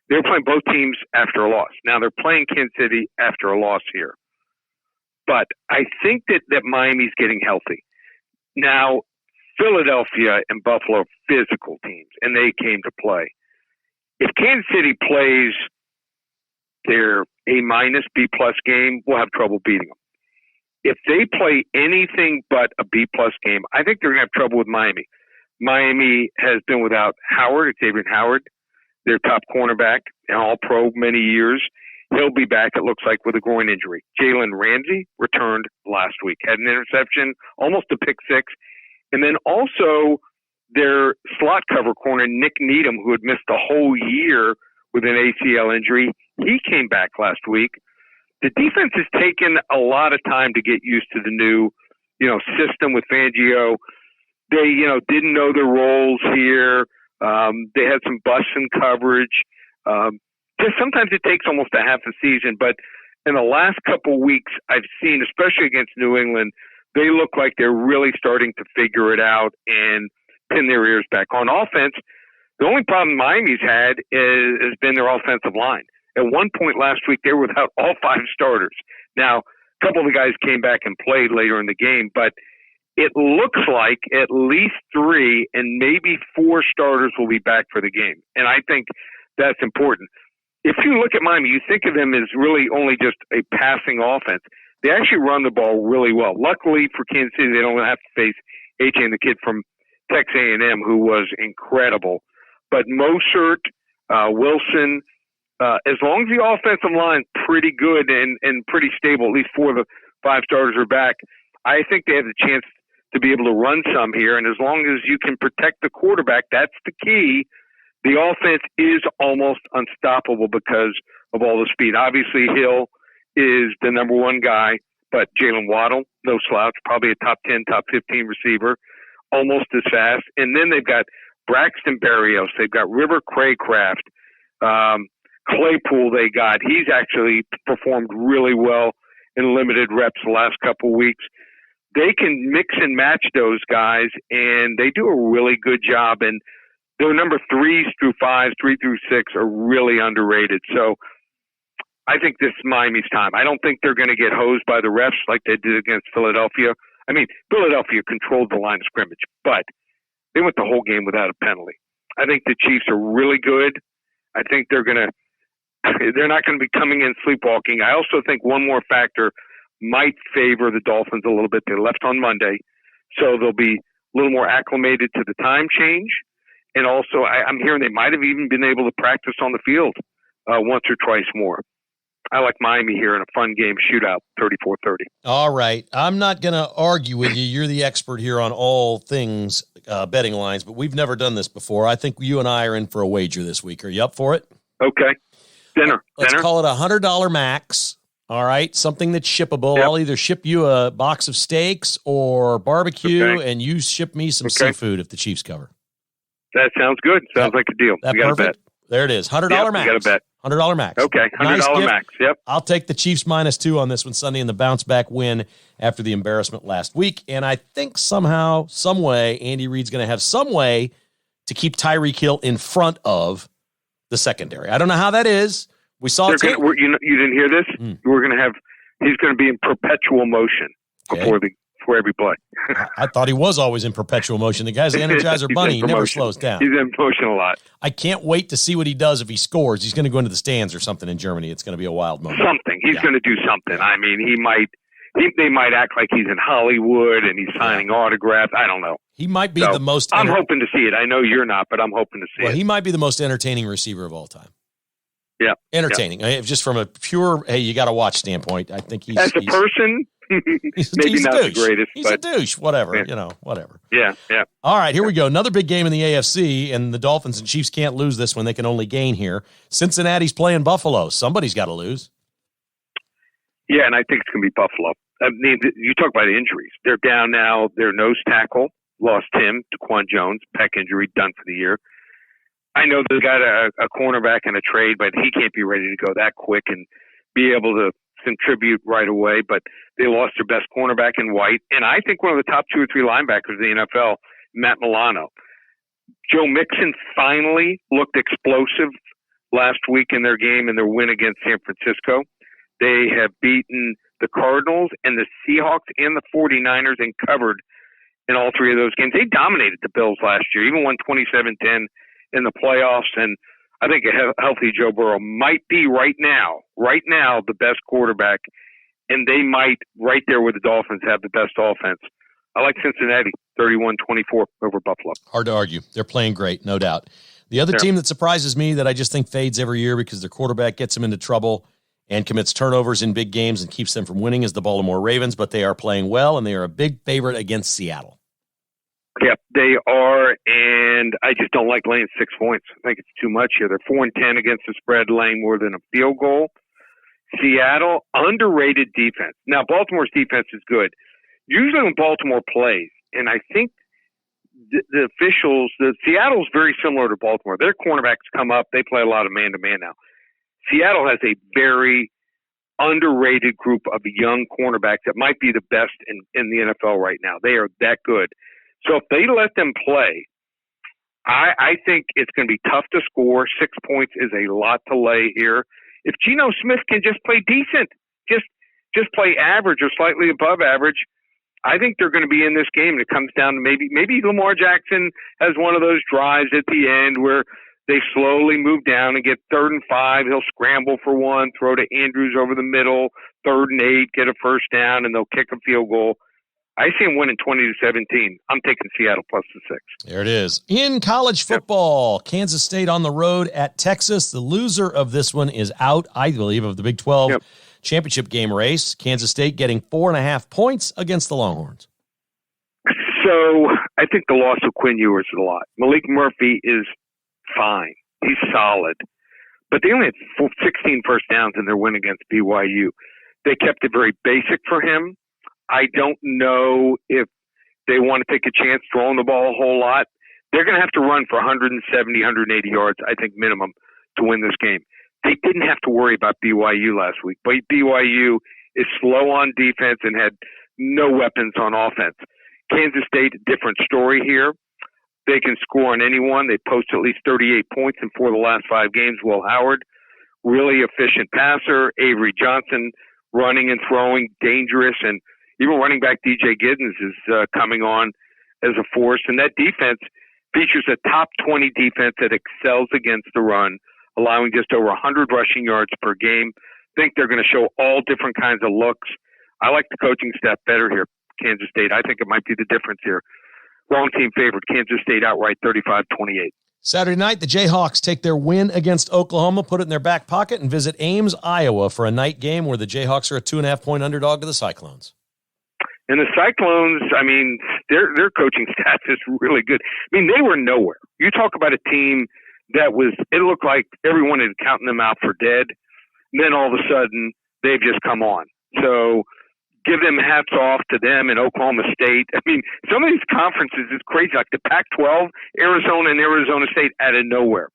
They were playing both teams after a loss. Now they're playing Kansas City after a loss here. But I think that Miami's getting healthy. Now, Philadelphia and Buffalo are physical teams, and they came to play. If Kansas City plays their A-, B+ game, we'll have trouble beating them. If they play anything but a B+ game, I think they're going to have trouble with Miami. Miami has been without Howard, Xavier Howard, their top cornerback, and all-pro many years. He'll be back, it looks like, with a groin injury. Jalen Ramsey returned last week, had an interception, almost a pick six. And then also their slot cover corner, Nick Needham, who had missed a whole year with an ACL injury, he came back last week. The defense has taken a lot of time to get used to the new, system with Fangio. They, didn't know their roles here. They had some busts in coverage. Just sometimes it takes almost a half a season, but in the last couple of weeks, I've seen, especially against New England, they look like they're really starting to figure it out and pin their ears back. On offense, the only problem Miami's had has been their offensive line. At one point last week, they were without all 5 starters. Now, a couple of the guys came back and played later in the game, but it looks like at least 3 and maybe 4 starters will be back for the game. And I think that's important. If you look at Miami, you think of them as really only just a passing offense. They actually run the ball really well. Luckily for Kansas City, they don't have to face A-Chain, the kid from Texas A&M, who was incredible. But Mostert, Wilson, as long as the offensive line's pretty good and pretty stable, at least 4 of the 5 starters are back, I think they have the chance to be able to run some here. And as long as you can protect the quarterback, that's the key. The offense is almost unstoppable because of all the speed. Obviously, Hill is the number 1 guy, but Jalen Waddle, no slouch, probably a top 10, top 15 receiver, almost as fast. And then they've got Braxton Berrios. They've got River Craycraft. Claypool they got. He's actually performed really well in limited reps the last couple of weeks. They can mix and match those guys, and they do a really good job. And their number 3s through 5s, 3 through 6 are really underrated. So I think this is Miami's time. I don't think they're going to get hosed by the refs like they did against Philadelphia. I mean, Philadelphia controlled the line of scrimmage, but they went the whole game without a penalty. I think the Chiefs are really good. I think they're not going to be coming in sleepwalking. I also think one more factor might favor the Dolphins a little bit. They left on Monday, so they'll be a little more acclimated to the time change. And also, I'm hearing they might have even been able to practice on the field once or twice more. I like Miami here in a fun game shootout, 34-30. All right. I'm not going to argue with you. You're the expert here on all things betting lines, but we've never done this before. I think you and I are in for a wager this week. Are you up for it? Okay. Dinner. Let's call it $100 max. All right. Something that's shippable. Yep. I'll either ship you a box of steaks or barbecue, and you ship me some seafood if the Chiefs cover. That sounds good. Sounds like a deal. We got a bet. There it is. $100 max. We got a bet. $100 max. Okay, $100 max. Yep. I'll take the Chiefs -2 on this one Sunday in the bounce-back win after the embarrassment last week. And I think somehow, some way, Andy Reid's going to have some way to keep Tyreek Hill in front of the secondary. I don't know how that is. We saw it. You didn't hear this? We're going to have – he's going to be in perpetual motion before every play. I thought he was always in perpetual motion. The guy's the Energizer Bunny. He never slows down. He's in motion a lot. I can't wait to see what he does if he scores. He's going to go into the stands or something in Germany. It's going to be a wild moment. Something. He's going to do something. I mean, they might act like he's in Hollywood and he's signing autographs. I don't know. He might be the most. I'm hoping to see it. I know you're not, but I'm hoping to see it. He might be the most entertaining receiver of all time. Yeah. Entertaining. Yeah. Just from a pure, hey, you got to watch standpoint. I think he's. As a person, maybe not the greatest. He's a douche. Whatever. Whatever. Yeah. All right, here we go. Another big game in the AFC, and the Dolphins and Chiefs can't lose this one. They can only gain here. Cincinnati's playing Buffalo. Somebody's got to lose. Yeah, and I think it's going to be Buffalo. I mean, you talk about injuries. They're down now. Their nose tackle lost him, Daquan Jones, pec injury, done for the year. I know they got a cornerback in a trade, but he can't be ready to go that quick and be able to contribute right away. But they lost their best cornerback in White, and I think one of the top 2 or 3 linebackers in the NFL, Matt Milano. Joe Mixon finally looked explosive last week in their game in their win against San Francisco. They have beaten the Cardinals and the Seahawks and the 49ers and covered in all 3 of those games. They dominated the Bills last year, even won 27-10 in the playoffs. And I think a healthy Joe Burrow might be right now, the best quarterback. And they might, right there with the Dolphins, have the best offense. I like Cincinnati, 31-24 over Buffalo. Hard to argue. They're playing great, no doubt. The other team that surprises me that I just think fades every year because their quarterback gets them into trouble and commits turnovers in big games and keeps them from winning is the Baltimore Ravens, but they are playing well, and they are a big favorite against Seattle. Yep, they are, and I just don't like laying 6 points. I think it's too much here. They're 4-10 against the spread, laying more than a field goal. Seattle, underrated defense. Now, Baltimore's defense is good. Usually when Baltimore plays, and I think the officials, Seattle's very similar to Baltimore. Their cornerbacks come up. They play a lot of man-to-man now. Seattle has a very underrated group of young cornerbacks that might be the best in the NFL right now. They are that good. So if they let them play, I think it's going to be tough to score. 6 points is a lot to lay here. If Geno Smith can just play decent, just play average or slightly above average, I think they're going to be in this game. And it comes down to maybe Lamar Jackson has one of those drives at the end where they slowly move down and get 3rd and 5. He'll scramble for one, throw to Andrews over the middle, 3rd and 8, get a first down, and they'll kick a field goal. I see him winning 20-17. I'm taking Seattle plus the 6. There it is. In college football, Kansas State on the road at Texas. The loser of this one is out, I believe, of the Big 12 championship game race. Kansas State getting 4.5 points against the Longhorns. So I think the loss of Quinn Ewers is a lot. Malik Murphy is fine. He's solid. But they only had 16 first downs in their win against BYU. They kept it very basic for him. I don't know if they want to take a chance throwing the ball a whole lot. They're going to have to run for 170, 180 yards, I think, minimum, to win this game. They didn't have to worry about BYU last week. But BYU is slow on defense and had no weapons on offense. Kansas State, different story here. They can score on anyone. They post at least 38 points in 4 of the last 5 games. Will Howard, really efficient passer. Avery Johnson, running and throwing, dangerous. And even running back DJ Giddens is coming on as a force. And that defense features a top 20 defense that excels against the run, allowing just over 100 rushing yards per game. I think they're going to show all different kinds of looks. I like the coaching staff better here, Kansas State. I think it might be the difference here. Wrong team favored. Kansas State outright 35-28. Saturday night, the Jayhawks take their win against Oklahoma, put it in their back pocket, and visit Ames, Iowa for a night game where the Jayhawks are a 2.5-point underdog to the Cyclones. And the Cyclones, I mean, their coaching staff is really good. I mean, they were nowhere. You talk about a team that it looked like everyone had counted them out for dead. And then all of a sudden, they've just come on. So give them hats off to them and Oklahoma State. I mean, some of these conferences is crazy, like the Pac-12, Arizona and Arizona State out of nowhere.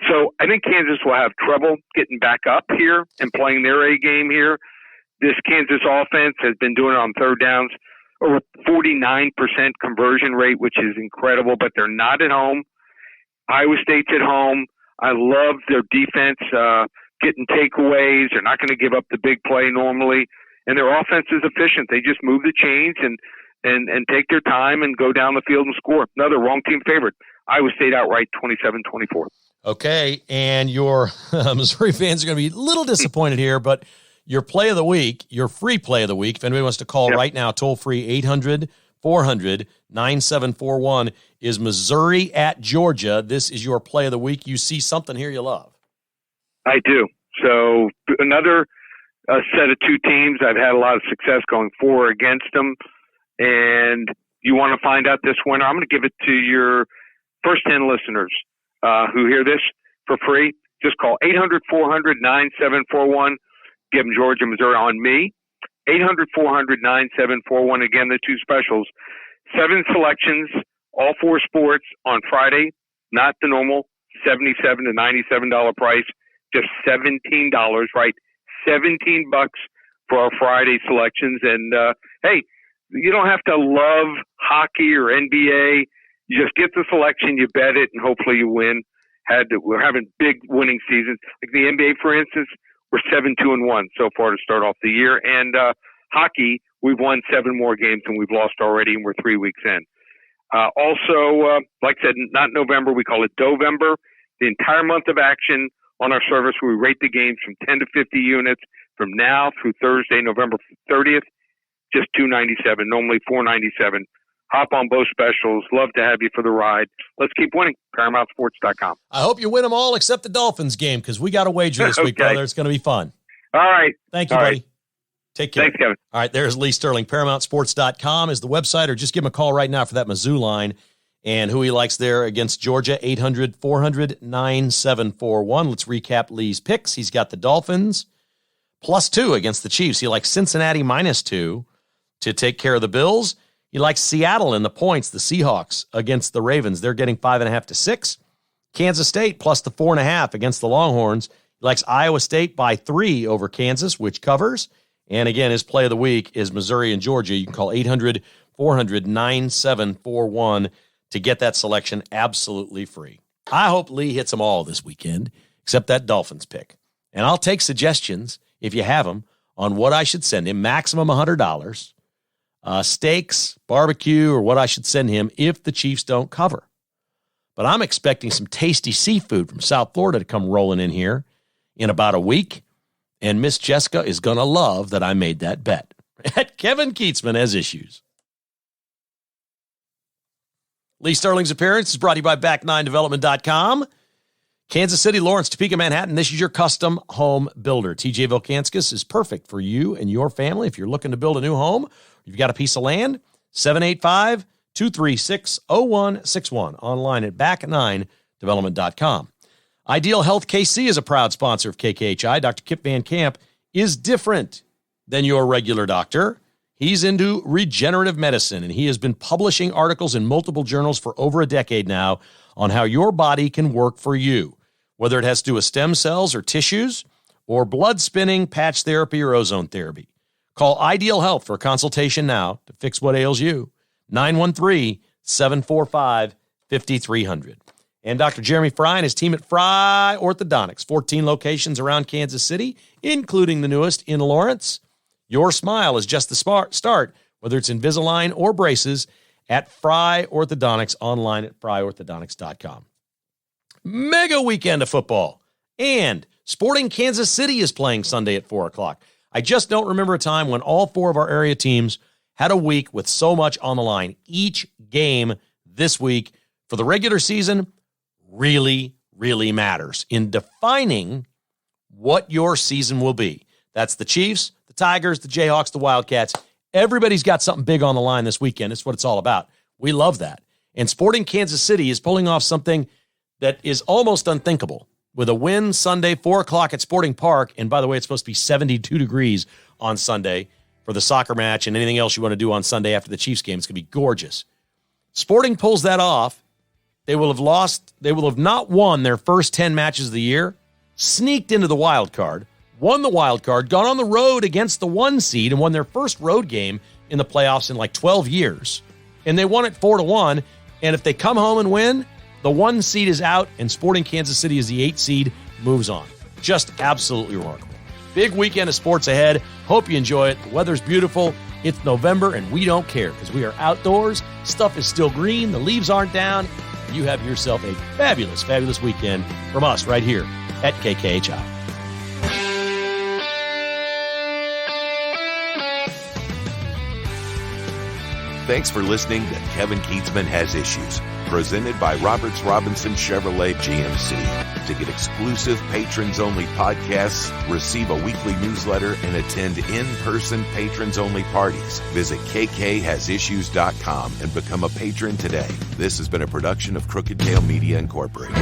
So I think Kansas will have trouble getting back up here and playing their A game here. This Kansas offense has been doing it on 3rd downs, over 49% conversion rate, which is incredible, but they're not at home. Iowa State's at home. I love their defense getting takeaways. They're not going to give up the big play normally. And their offense is efficient. They just move the chains and take their time and go down the field and score. Another wrong team favorite. Iowa State outright 27-24. Okay, and your Missouri fans are going to be a little disappointed here, but your play of the week, your free play of the week, if anybody wants to call right now, toll-free 800-400-9741, is Missouri at Georgia. This is your play of the week. You see something here you love. I do. So another set of 2 teams. I've had a lot of success going for or against them. And you want to find out this winner, I'm going to give it to your first 10 listeners who hear this for free. Just call 800-400-9741. Give them Georgia, Missouri on me. 800-400-9741. Again, the two specials. 7 selections, all 4 sports on Friday. Not the normal $77 to $97 price. Just $17, right? $17 for our Friday selections. And, hey, you don't have to love hockey or NBA. You just get the selection, you bet it, and hopefully you win. We're having big winning seasons. Like the NBA, for instance, we're 7-2-1 so far to start off the year. And hockey, we've won 7 more games than we've lost already, and we're 3 weeks in. Also, like I said, not November, we call it Dovember. The entire month of action on our service, we rate the games from 10 to 50 units from now through Thursday, November 30th, just $297, normally $497. Hop on both specials. Love to have you for the ride. Let's keep winning. ParamountSports.com. I hope you win them all except the Dolphins game because we got a wager this week, brother. It's going to be fun. All right. Thank you, buddy. Take care. Thanks, Kevin. All right, there's Lee Sterling. ParamountSports.com is the website, or just give him a call right now for that Mizzou line and who he likes there against Georgia, 800-400-9741. Let's recap Lee's picks. He's got the Dolphins +2 against the Chiefs. He likes Cincinnati -2 to take care of the Bills. He likes Seattle in the points, the Seahawks against the Ravens. They're getting 5.5 to 6. Kansas State plus the 4.5 against the Longhorns. He likes Iowa State by 3 over Kansas, which covers. And again, his play of the week is Missouri and Georgia. You can call 800-400-9741 to get that selection absolutely free. I hope Lee hits them all this weekend, except that Dolphins pick. And I'll take suggestions, if you have them, on what I should send him, maximum $100. Steaks, barbecue, or what I should send him if the Chiefs don't cover. But I'm expecting some tasty seafood from South Florida to come rolling in here in about a week, and Miss Jessica is going to love that I made that bet. At Kevin Keatsman Has Issues. Lee Sterling's appearance is brought to you by Back9Development.com. Kansas City, Lawrence, Topeka, Manhattan. This is your custom home builder. TJ Volkanskis is perfect for you and your family if you're looking to build a new home. You've got a piece of land, 785-236-0161. Online at Back9Development.com. Ideal Health KC is a proud sponsor of KKHI. Dr. Kip Van Camp is different than your regular doctor. He's into regenerative medicine, and he has been publishing articles in multiple journals for over a decade now on how your body can work for you, whether it has to do with stem cells or tissues or blood spinning, patch therapy, or ozone therapy. Call Ideal Health for a consultation now to fix what ails you. 913-745-5300. And Dr. Jeremy Fry and his team at Fry Orthodontics, 14 locations around Kansas City, including the newest in Lawrence. Your smile is just the start, whether it's Invisalign or braces, at Fry Orthodontics, online at FryOrthodontics.com. Mega weekend of football. And Sporting Kansas City is playing Sunday at 4 o'clock. I just don't remember a time when all 4 of our area teams had a week with so much on the line. Each game this week for the regular season really, really matters in defining what your season will be. That's the Chiefs, the Tigers, the Jayhawks, the Wildcats. Everybody's got something big on the line this weekend. It's what it's all about. We love that. And Sporting Kansas City is pulling off something that is almost unthinkable. With a win Sunday, 4 o'clock at Sporting Park. And by the way, it's supposed to be 72 degrees on Sunday for the soccer match and anything else you want to do on Sunday after the Chiefs game. It's going to be gorgeous. Sporting pulls that off. They will have not won their first 10 matches of the year, sneaked into the wild card, won the wild card, gone on the road against the 1 seed and won their first road game in the playoffs in like 12 years. And they won it 4-1. And if they come home and win, the 1 seed is out, and Sporting Kansas City is the 8 seed, moves on. Just absolutely remarkable. Big weekend of sports ahead. Hope you enjoy it. The weather's beautiful. It's November, and we don't care because we are outdoors. Stuff is still green. The leaves aren't down. You have yourself a fabulous, fabulous weekend from us right here at KKHI. Thanks for listening to Kevin Keatsman Has Issues, presented by Roberts Robinson Chevrolet GMC. To get exclusive patrons-only podcasts, receive a weekly newsletter, and attend in-person patrons-only parties, visit KKHasIssues.com and become a patron today. This has been a production of Crooked Tail Media Incorporated.